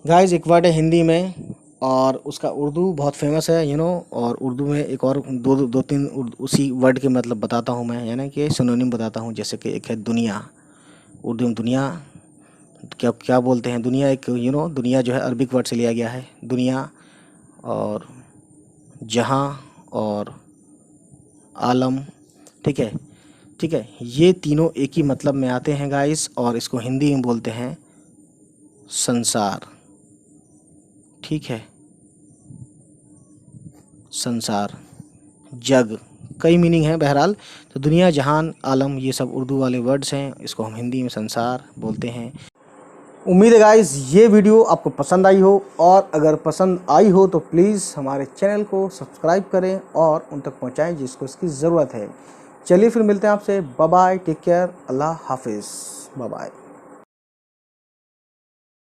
Guys एक word है हिंदी में और उसका उर्दू बहुत फेमस है और उर्दू में एक और दो तीन उसी वर्ड के मतलब बताता हूँ मैं, यानी कि सिनोनिम बताता हूँ। जैसे कि एक है दुनिया, उर्दू में दुनिया क्या क्या बोलते हैं। दुनिया एक दुनिया जो है अरबिक वर्ड से लिया गया है, दुनिया और जहाँ और आलम। ठीक है, ठीक है, ये तीनों एक ही मतलब में आते हैं गाइस, और इसको हिंदी में बोलते हैं संसार। ठीक है, संसार, जग, कई मीनिंग है बहरहाल। तो दुनिया, जहान, आलम, ये सब उर्दू वाले वर्ड्स हैं, इसको हम हिंदी में संसार बोलते हैं। उम्मीद है गाइस ये वीडियो आपको पसंद आई हो, और अगर पसंद आई हो तो प्लीज़ हमारे चैनल को सब्सक्राइब करें और उन तक पहुंचाएं जिसको इसकी ज़रूरत है। चलिए फिर मिलते हैं आपसे। बाय बाय, टेक केयर, अल्लाह हाफिज़, बाय बाय।